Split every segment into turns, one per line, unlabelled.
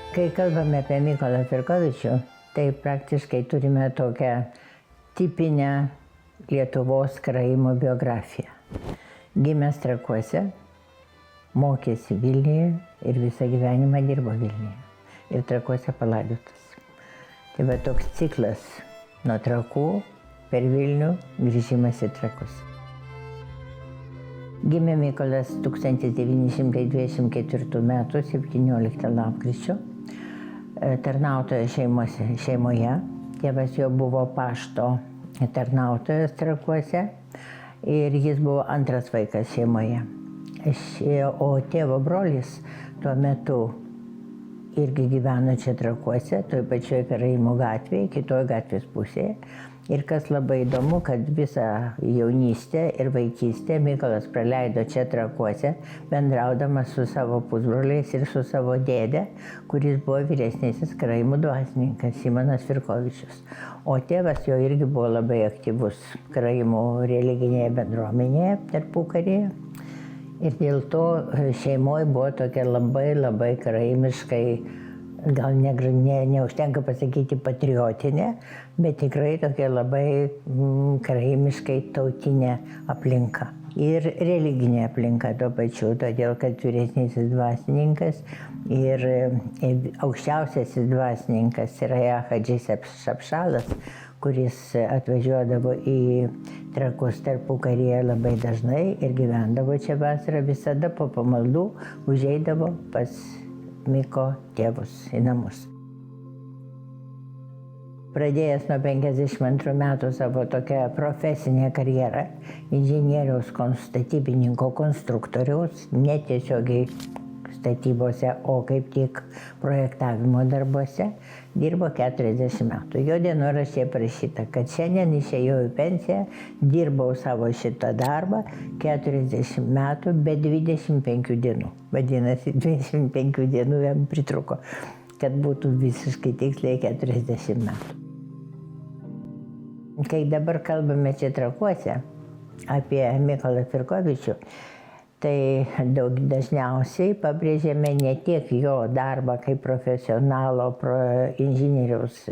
Kai kalbame apie Mykolą Firkovičių, tai praktiškai turime tokią tipinę Lietuvos karaimų biografiją. Gimęs Trakuose, mokėsi Vilniuje ir visą gyvenimą dirbo Vilniuje. Ir Trakuose palaidotas. Tai va toks ciklas nuo Trakų per Vilnių grįžimas į Trakus. Gimė Mykolas 1924 m. 17 lapkričio. Tarnautojo šeimoje. Tėvas jo buvo pašto tarnautojas Trakuose ir jis buvo antras vaikas šeimoje. O tėvo brolis tuo metu irgi gyveno čia Trakuose, toj pačioj Karaimų gatvėje, kitoj gatvės pusėje. Ir kas labai įdomu, kad visą jaunystę ir vaikystę Mykolas praleido čia Trakuose, bendraudamas su savo pusbroliais ir su savo dėde, kuris buvo vyresnysis karaimų dvasininkas Simonas Firkovičius. O tėvas jo irgi buvo labai aktyvus karaimų religinėje bendruomenėje tarpukaryje. Ir dėl to šeimoje buvo tokia labai karaimiškai, gal neužtenka pasakyti patriotinė, bet tikrai tokia labai karaimiškai tautinė aplinka. Ir religinė aplinka tuo pačiu, todėl kad vyresnysis dvasininkas ir aukščiausiasis dvasininkas yra Hadžis Šapšalas, kuris atvažiuodavo į Trakus tarpukaryje labai dažnai ir gyvendavo čia vasarą, visada po pamaldų užeidavo pas Myko tėvus į namus. Pradėjęs nuo 52 metų savo tokią profesinę karjerą, inžinieriaus statybininko konstruktoriaus, netiesiogiai statybose, o kaip tik projektavimo darbuose, dirbo 40 metų. Jo dienoraštyje parašyta, kad šiandien išėjau į pensiją, dirbau savo šitą darbą 40 metų be 25 dienų. Vadinasi, 25 dienų jam pritruko, kad būtų visiškai tiksliai 40 metų. Kai dabar kalbame čia Trakuose apie Mykolą Firkovičių, tai dažniausiai pabrėžėme ne tiek jo darbą kaip profesionalo inžinieriaus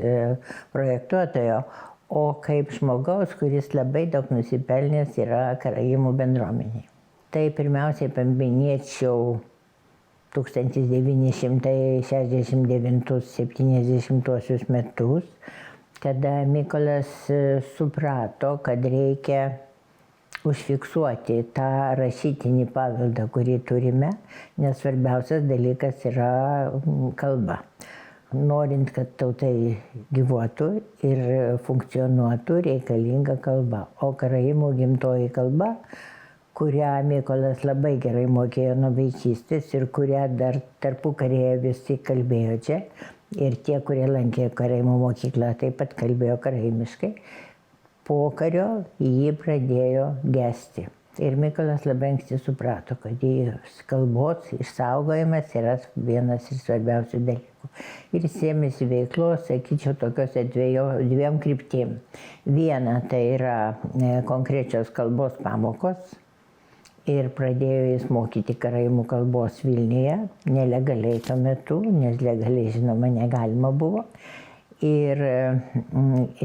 projektuotojo, o kaip žmogaus, kuris labai daug nusipelnęs yra karaimų bendruomeniai. Tai pirmiausiai paminėčiau 1969-70 metus, kada Mykolas suprato, kad reikia užfiksuoti tą rašytinį paveldą, kurį turime, nes svarbiausias dalykas yra kalba. Norint, kad tautai gyvuotų ir funkcionuotų, reikalinga kalba. O karaimų gimtoji kalba, kurią Mykolas labai gerai mokėjo nuo vaikystės ir kurią dar tarpukaryje visi kalbėjo čia, ir tie, kurie lankė karaimų mokyklą, taip pat kalbėjo karaimiškai, pokario jį pradėjo gesti. Ir Mykolas labai anksti suprato, kad kalbos išsaugojimas yra vienas iš svarbiausių dalykų. Ir ėmėsi veiklos, sakyčiau, tokiose dviem kryptim. Viena tai yra konkrečios kalbos pamokos. Ir pradėjo jis mokyti karaimų kalbos Vilniuje, nelegaliai tuo metu, nes legaliai, žinoma, negalima buvo. Ir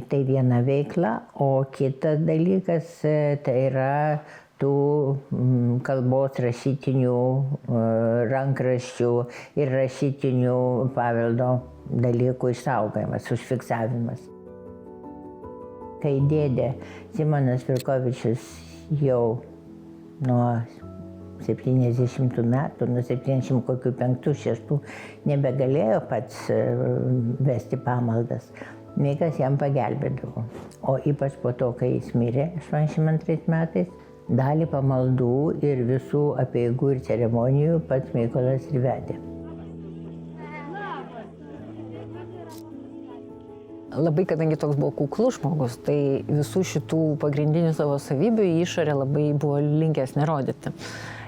tai viena veikla, o kitas dalykas tai yra tų kalbos rašytinių rankraščių ir rašytinių paveldo dalykų išsaugojimas, užfiksavimas. Kai dėdė Simonas Firkovičius jau nuo 70 metų, nuo 75-6 nebegalėjo pats vesti pamaldas. Mykas jam pagelbėdavo. O ypač po to, kai jis mirė 82 metais, dalį pamaldų ir visų apeigų ir ceremonijų pats Mykolas ir vedė.
Labai, kadangi toks buvo kuklus žmogus, tai visų šitų pagrindinių savo savybių į išorę labai buvo linkęs nerodyti.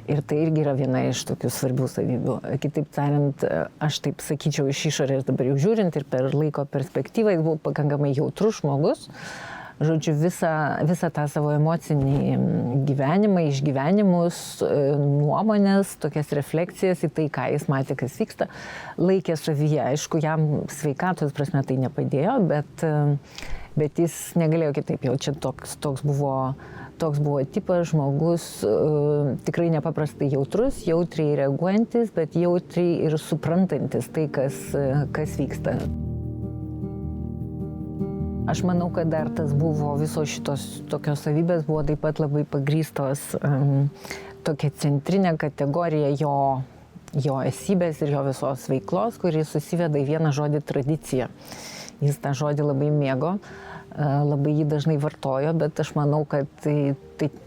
Ir tai irgi yra viena iš tokių svarbių savybių. Kitaip tariant, aš taip sakyčiau iš išorės dabar jau žiūrint ir per laiko perspektyvą, jis buvo pakankamai jautrus žmogus, žodžiu, visą tą savo emocinį gyvenimą, išgyvenimus, nuomonės, tokias refleksijas į tai, ką jis matė, kas vyksta, laikė savyje. Aišku, jam sveikatos prasme tai nepadėjo, bet jis negalėjo kitaip, jau čia toks buvo tipas žmogus, tikrai nepaprastai jautrus, jautriai reaguojantis, bet jautriai ir suprantantis tai, kas vyksta. Aš manau, kad dar tas buvo, visos šitos tokios savybės buvo taip pat labai pagrįstos tokia centrinė kategorija jo esybės ir jo visos veiklos, kuri susiveda į vieną žodį tradiciją. Jis tą žodį labai mėgo, labai jį dažnai vartojo, bet aš manau, kad tai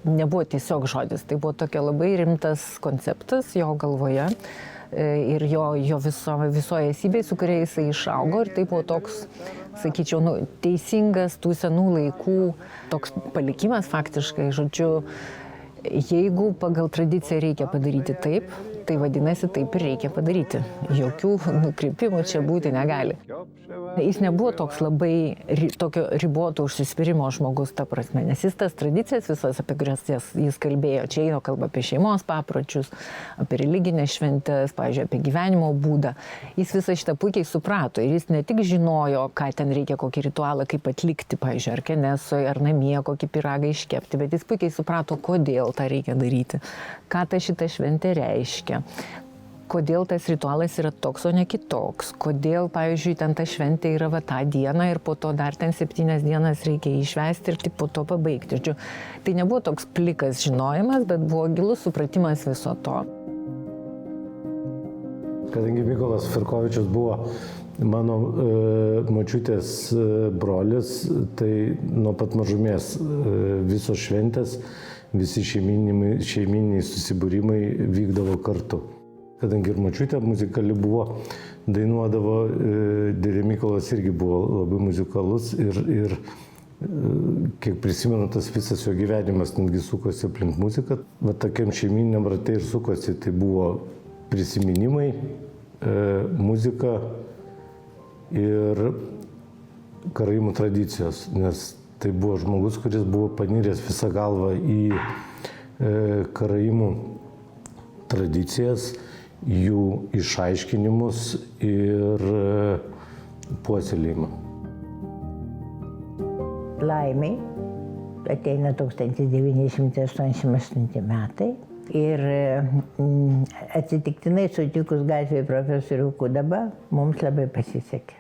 nebuvo tiesiog žodis, tai buvo tokia labai rimtas konceptas jo galvoje ir jo visoje esybėje, su kuria jisai išaugo, ir tai buvo toks, sakyčiau, teisingas tų senų laikų toks palikimas faktiškai, žodžiu, jeigu pagal tradiciją reikia padaryti taip, tai vadinasi taip ir reikia padaryti. Jokių nukrypimų čia būti negali. Jis nebuvo toks labai tokio riboto užsispyrimo žmogus, ta prasme, nes jis tas tradicijas visas, apie kurias jis kalbėjo, čia eina kalba apie šeimos papročius, apie religinės šventes, pavyzdžiui, apie gyvenimo būdą. Jis visą šitą puikiai suprato ir jis ne tik žinojo, ką ten reikia, kokį ritualą, kaip atlikti, pavyzdžiui, ar kenesoje, ar namie, kokį pyragą iškepti, bet jis puikiai suprato, kodėl tą reikia daryti, ką ta šita šventė reiškia. Kodėl tas ritualas yra toks, o ne kitoks. Kodėl, pavyzdžiui, ten ta šventė yra tą dieną ir po to dar ten 7 dienas reikia išvesti ir tik po to pabaigti. Tai nebuvo toks plikas žinojimas, bet buvo gilus supratimas viso to.
Kadangi Mykolas Firkovičius buvo mano močiutės brolis, tai nuo pat mažumės visos šventės, visi šeiminiai susibūrimai vykdavo kartu. Kadangi ir močiutė muzikali buvo, dainuodavo, dėdė Mykolas irgi buvo labai muzikalus ir kiek prisimenu, tas visas jo gyvenimas netgi sukosi aplink muziką. Va tokiam šeiminiam rate ir sukosi, tai buvo prisiminimai, muzika ir karaimų tradicijos, nes tai buvo žmogus, kuris buvo paniręs visą galvą į karaimų tradicijas, jų išaiškinimus ir puoselėjimą.
Laimiai ateina 1988 metai ir atsitiktinai sutikus gatvėje profesorių Kudabą mums labai pasisekė.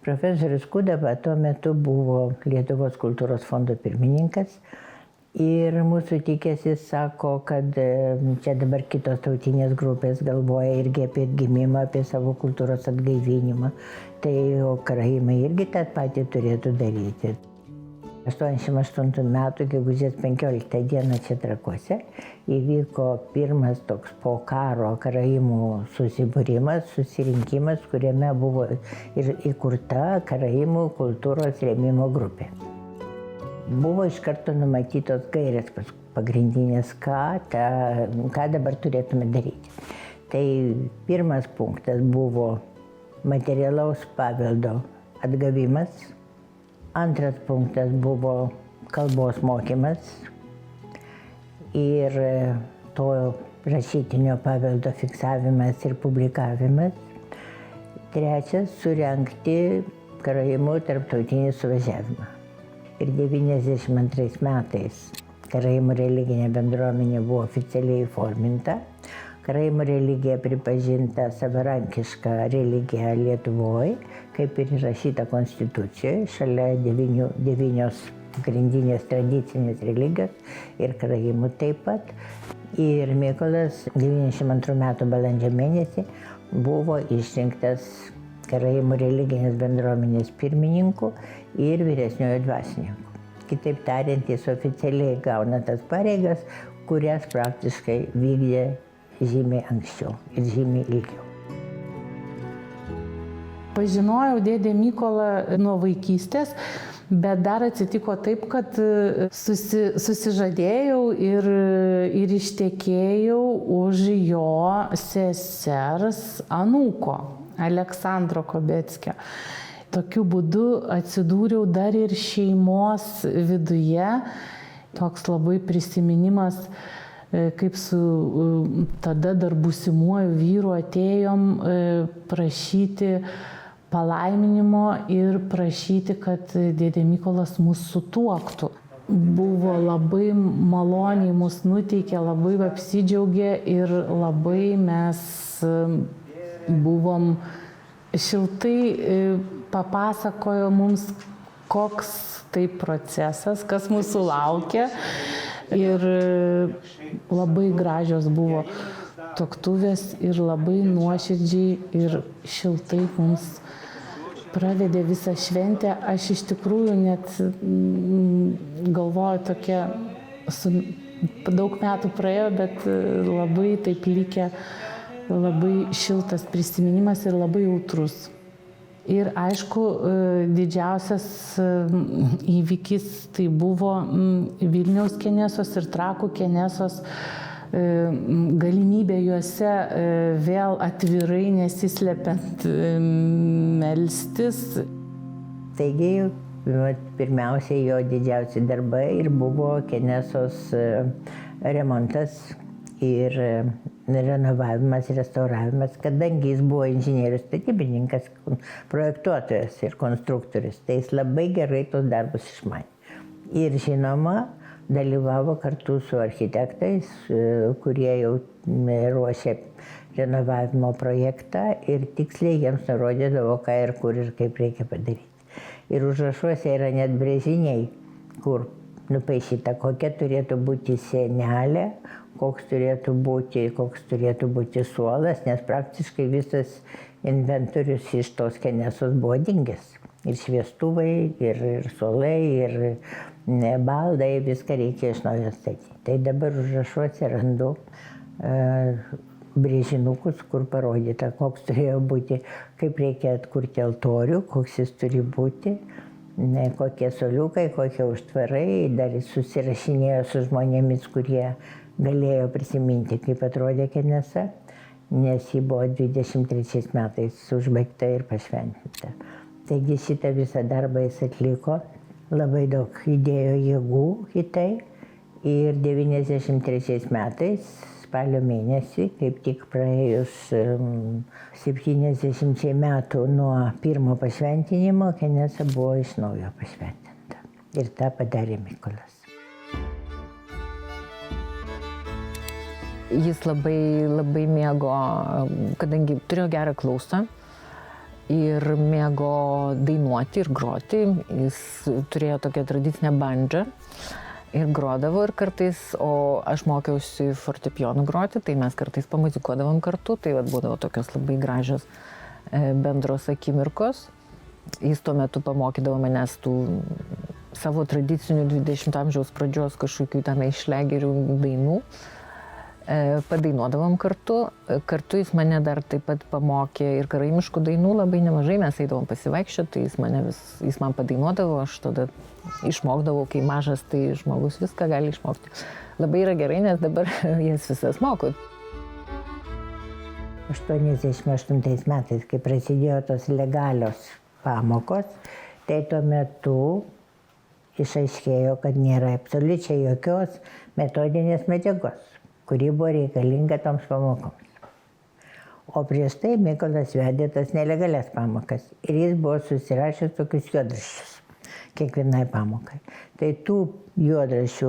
Profesorius Kudaba tuo metu buvo Lietuvos kultūros fondo pirmininkas. Ir mūsų tikės jis sako, kad čia dabar kitos tautinės grupės galvoja irgi apie atgimimą, apie savo kultūros atgaivinimą. Tai karaimai irgi tą patį turėtų daryti. 88 metų, gegužės 15 dieną čia Trakuose, įvyko pirmas toks po karo karaimų susirinkimas, kuriame buvo ir įkurta karaimų kultūros rėmimo grupė. Buvo iš karto numatytos gairės pagrindinės, ką dabar turėtume daryti. Tai pirmas punktas buvo materialaus paveldo atgavimas, antras punktas buvo kalbos mokymas ir to rašytinio paveldo fiksavimas ir publikavimas, trečias surengti karaimų tarptautinį suvažiavimą. Ir 92 metais karaimų religinė bendruomenė buvo oficialiai įforminta. Karaimų religija pripažinta savarankiška religija Lietuvoje, kaip ir įrašyta konstitucijoje, šalia 9 pagrindinės tradicinės religijos ir karaimų taip pat. Ir Mykolas 92 metų balandžio mėnesį buvo išrinktas karaimų religinės bendruomenės pirmininku ir vyresniojo dvasininku. Kitaip tariant, jis oficialiai gauna tas pareigas, kurias praktiškai vykdė žymiai anksčiau ir žymiai ilgiau.
Pažinojau dėdę Mykolą nuo vaikystės, bet dar atsitiko taip, kad susižadėjau ir ištekėjau už jo sesers anūko, Aleksandro Kobeckio. tokiu būdu atsidūriau dar ir šeimos viduje. Toks labai prisiminimas, kaip su tada dar būsimuoju vyru atėjom prašyti palaiminimo ir prašyti, kad dėdė Mykolas mus sutuoktų. Buvo labai maloniai mus nuteikė, labai apsidžiaugė ir labai mes buvom šiltai papasakojo mums, koks tai procesas, kas mūsų laukia. Ir labai gražios buvo tuoktuvės ir labai nuoširdžiai ir šiltai mums pravedė visą šventę. Aš iš tikrųjų net galvoju tokia, daug metų praėjo, bet labai taip likę, labai šiltas prisiminimas ir labai jautrus. Ir aišku, didžiausias įvykis tai buvo Vilniaus Kenesos ir Trakų Kenesos galimybė juose vėl atvirai nesislepiant melstis.
Taigi, pirmiausiai jo didžiausi darbai ir buvo Kenesos remontas ir renovavimas, restauravimas, kadangi jis buvo inžinierius statybininkas, projektuotojas ir konstruktorius, tai jis labai gerai tos darbus išmanė. Ir žinoma, dalyvavo kartu su architektais, kurie jau ruošė renovavimo projektą ir tiksliai jiems nurodydavo, ką ir kur ir kaip reikia padaryti. Ir užrašuose yra net brėžiniai, kur nupaišyta, kokia turėtų būti sienelė, koks turėtų būti suolas, nes praktiškai visas inventorius iš tos Kenesos buvo dingęs. Ir šviestuvai, ir suolai, ir baldai, viską reikia iš naujo statyti. Tai dabar užrašuose randu brėžinukus, kur parodyta, koks turėjo būti, kaip reikia atkurti altorių, koks jis turi būti, kokie suoliukai, kokie užtvarai. Dar susirašinėjo su žmonėmis, kurie galėjo prisiminti, kaip atrodė Kenesa, nes ji buvo 23 metais užbaigta ir pašventinta. Taigi šitą visą darbą jis atliko, labai daug įdėjo jėgų į tai ir 93 metais, spalio mėnesį, kaip tik praėjus 70 metų nuo pirmo pašventinimo, Kenesa buvo iš naujo pašventinta. Ir tą padarė Mykolas.
Jis labai mėgo, kadangi turėjo gerą klausą ir mėgo dainuoti ir groti. Jis turėjo tokią tradicinę bandžą ir grodavo ir kartais, o aš mokiausi fortepijonu groti, tai mes kartais pamuzikuodavom kartu, tai būdavo tokios labai gražios bendros akimirkos. Jis tuo metu pamokydavo manęs tų savo tradicinių 20 amžiaus pradžios kažkokių tenai šlegerių dainų. Padainuodavom kartu. Kartu jis mane dar taip pat pamokė ir karaimiškų dainų labai nemažai. Mes eidavom pasivaikščioti, jis man padainuodavo, aš tada išmokdavau, kai mažas, tai žmogus viską gali išmokti. Labai yra gerai, nes dabar jas visas moku.
88 metais, kai prasidėjo tos legalios pamokos, tai tuo metu išaiškėjo, kad nėra absoliučiai jokios metodinės medžiagos, kuri buvo reikalinga toms pamokoms. O prieš tai Mykolas vedė tas nelegalias pamokas ir jis buvo susirašęs tokius juodraščius kiekvienai pamokai. Tai tų juodraščių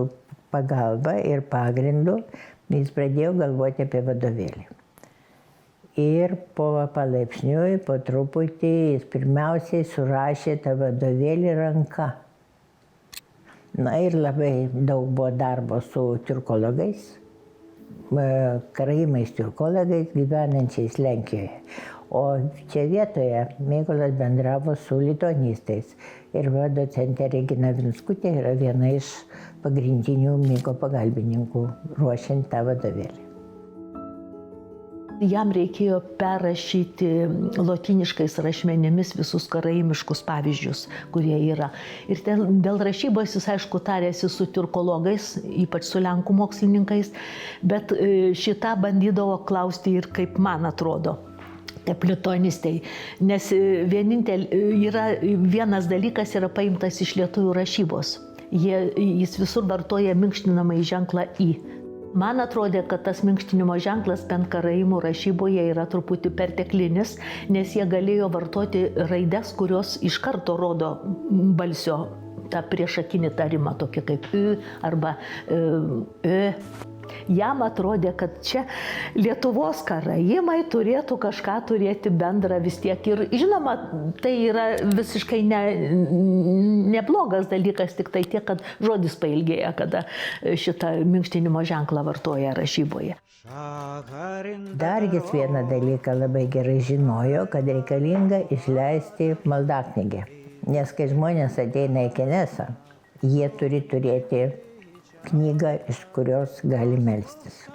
pagalba ir pagrindu jis pradėjo galvoti apie vadovėlį. Ir palaipsniui, po truputį, jis pirmiausiai surašė tą vadovėlį ranka. Na ir labai daug buvo darbo su tiurkologais, karaimais tiurkologais gyvenančiais Lenkijoje. O čia vietoje Mykolas bendravo su lituanistais. Ir docentė Regina Vinskutė yra viena iš pagrindinių Myko pagalbininkų ruošiant tą vadovėlį.
Jam reikėjo perrašyti lotyniškais rašmenimis visus karaimiškus pavyzdžius, kurie yra. Ir dėl rašybos jis, aišku, tarėsi su tiurkologais, ypač su lenkų mokslininkais, bet šitą bandydavo klausti ir kaip man atrodo. lituanistai, nes vienas dalykas yra paimtas iš lietuvių rašybos. Jis visur vartoja minkštinamąjį ženklą į. Man atrodė, kad tas minkštinimo ženklas bent karaimų rašyboje yra truputį perteklinis, nes jie galėjo vartoti raides, kurios iš karto rodo balsio tą priešakinį tarimą, tokį kaip ü arba Jam atrodė, kad čia Lietuvos karaimai turėtų kažką turėti bendrą vis tiek. Ir žinoma, tai yra visiškai neblogas dalykas, tik tai tiek, kad žodis pailgėja, kada šitą minkštinimo ženklą vartoja rašyboje.
Dar jis vieną dalyką labai gerai žinojo, kad reikalinga išleisti maldaknygę. Nes kai žmonės ateina į Kenesą, jie turi turėti knygą, iš kurios gali melstis.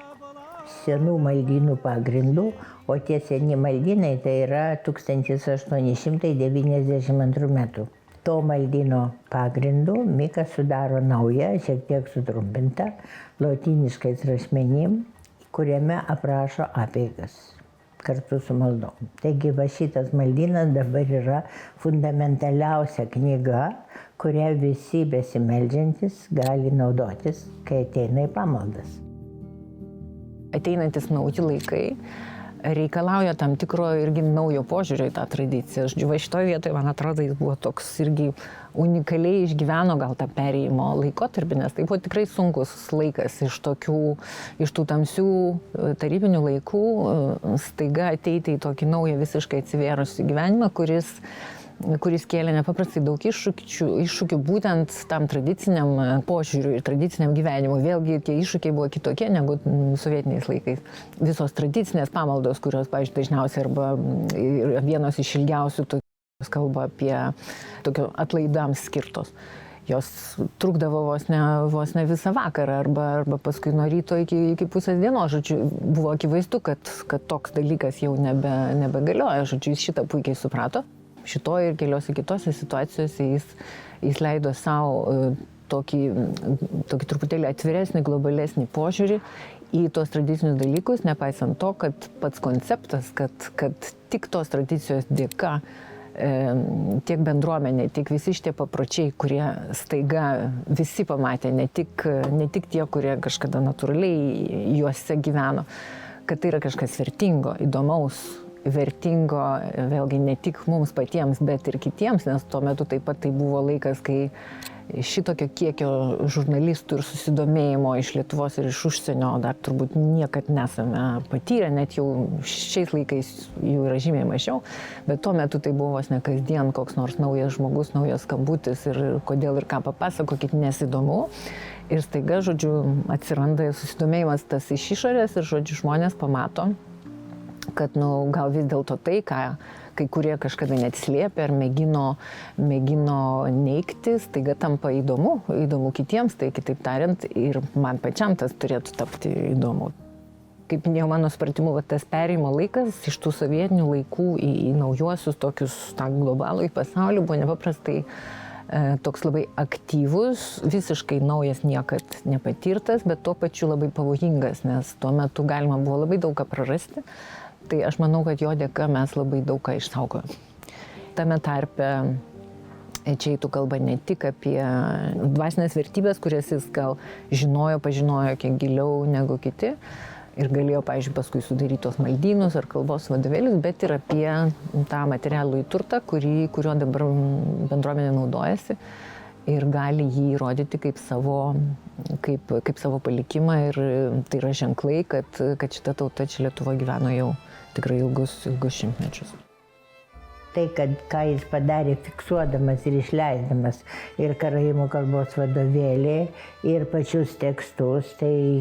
Senų maldynų pagrindų, o tie seni maldynai tai yra 1892 metų. To maldyno pagrindų Mika sudaro naują, šiek tiek sutrumpintą, lotyniškais rašmenim, kuriame aprašo apeigas kartu su maldom. Taigi va šitas maldynas dabar yra fundamentaliausia knyga, kurią visi besimeldžiantis gali naudotis, kai ateina į pamaldas.
Ateinantis nauji laikai reikalauja tam tikro irgi naujo požiūrio į tą tradiciją. Va šitoje vietoje, man atrodo, jis buvo toks irgi unikaliai išgyveno gal tą perėjimo laikotarpį, nes tai buvo tikrai sunkus laikas iš tų tamsių tarybinių laikų staiga ateiti į tokį naują visiškai atsivėrusi gyvenimą, kuris kėlė nepaprastai daug iššūkių būtent tam tradiciniam požiūriui ir tradiciniam gyvenimui. Vėlgi tie iššūkiai buvo kitokie negu sovietiniais laikais. Visos tradicinės pamaldos, kurios, pavyzdžiui, dažniausiai arba vienos iš ilgiausių, kalba apie tokio atlaidams skirtos. Jos trukdavo vos ne visą vakarą arba paskui nuo ryto iki pusės dienos. Žodžiu, buvo akivaizdu, kad toks dalykas jau nebegalioja. Žodžiu, jis šitą puikiai suprato. Šitoje ir keliose kitose situacijose jis leido savo tokį truputėlį atviresnį, globalesnį požiūrį į tos tradicinius dalykus, nepaisant to, kad pats konceptas, kad tik tos tradicijos dėka tiek bendruomenė, tiek visi šitie papročiai, kurie staiga visi pamatė, ne tik tie, kurie kažkada natūraliai juose gyveno, kad tai yra kažkas vertingo, įdomaus, vertingo, vėlgi ne tik mums patiems, bet ir kitiems, nes tuo metu taip pat tai buvo laikas, kai šitokio kiekio žurnalistų ir susidomėjimo iš Lietuvos ir iš užsienio dar turbūt niekad nesame patyrę, net jau šiais laikais jų yra žymiai mažiau, bet tuo metu tai buvo vos ne kasdien koks nors naujas žmogus, naujas skambutis ir kodėl ir ką papasakokit, nes įdomu. Ir staiga, žodžiu, atsiranda susidomėjimas tas iš išorės ir, žodžiu, žmonės pamato, kad, gal vis dėlto tai, ką kai kurie kažkada net slėpė ar mėgino neigti, staiga tampa įdomu kitiems, tai kitaip tariant, ir man pačiam tas turėtų tapti įdomu. Kaip minėjau, mano supratimu, tas perėjimo laikas iš tų sovietinių laikų į naujuosius tokius globalų į pasaulį buvo nepaprastai toks labai aktyvus, visiškai naujas, niekad nepatirtas, bet tuo pačiu labai pavojingas, nes tuo metu galima buvo labai daug ką prarasti. Tai aš manau, kad jo dėka mes labai daug ką išsaugojame. Tame tarpe čia eitų kalba ne tik apie dvasinės vertybės, kurias jis gal pažinojo kiek giliau negu kiti ir galėjo, pavyzdžiui, paskui sudaryti tos maldynus ar kalbos vadovėlius, bet ir apie tą materialų turtą, kuriuo dabar bendruomenė naudojasi ir gali jį rodyti kaip savo palikimą, ir tai yra ženklai, kad šita tauta čia Lietuvoje gyveno jau tikrai ilgus šimtmečius.
Tai, ką jis padarė fiksuodamas ir išleisdamas ir karaimų kalbos vadovėlį, ir pačius tekstus, tai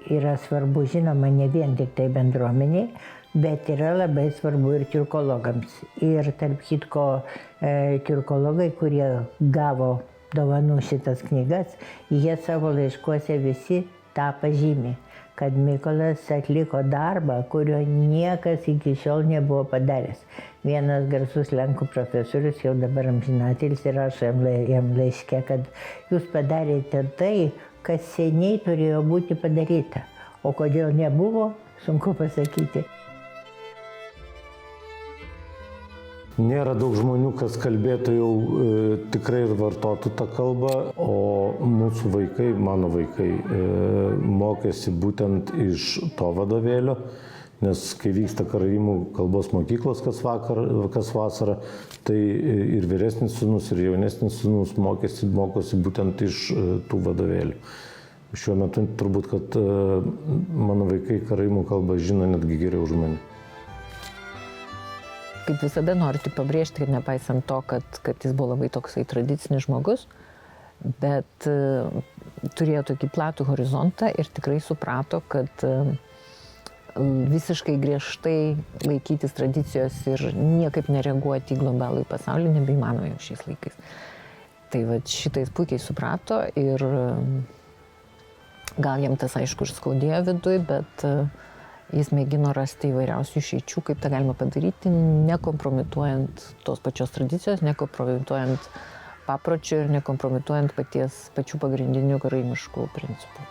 yra svarbu, žinoma, ne vien tik tai bendruomeniai, bet yra labai svarbu ir tiurkologams. Ir tarp kitko, tiurkologai, kurie gavo dovanų šitas knygas, jie savo laiškuose visi tą pažymi, kad Mykolas atliko darbą, kurio niekas iki šiol nebuvo padaręs. Vienas garsus lenkų profesorius, jau dabar amžinatilsį, rašo jam laiške, kad jūs padarėte tai, kas seniai turėjo būti padaryta. O kodėl nebuvo, sunku pasakyti.
Nėra daug žmonių, kas kalbėtų jau tikrai ir vartotų tą kalbą, o mūsų vaikai, mano vaikai, mokėsi būtent iš to vadovėlio, nes kai vyksta karaimų kalbos mokyklos kas vasarą, tai ir vyresnis sūnus, ir jaunesnis sūnus mokosi būtent iš tų vadovėlių. Šiuo metu turbūt, kad mano vaikai karaimų kalbą žino netgi geriau už mane.
Kaip visada noriu tik pabrėžti, kad nepaisant to, kad jis buvo labai toksai tradicinis žmogus, bet turėjo tokį platų horizontą ir tikrai suprato, kad visiškai griežtai laikytis tradicijos ir niekaip nereaguoti į globalų pasaulį nebeįmanoma jau šiais laikais. Tai va šitą jis puikiai suprato ir gal jam tas aišku ir skaudėjo viduj, bet jis mėgino rasti įvairiausių išeičių, kaip tą galima padaryti, nekompromituojant tos pačios tradicijos, nekompromituojant papročių ir nekompromituojant pačių pagrindinių karaimiškų principų.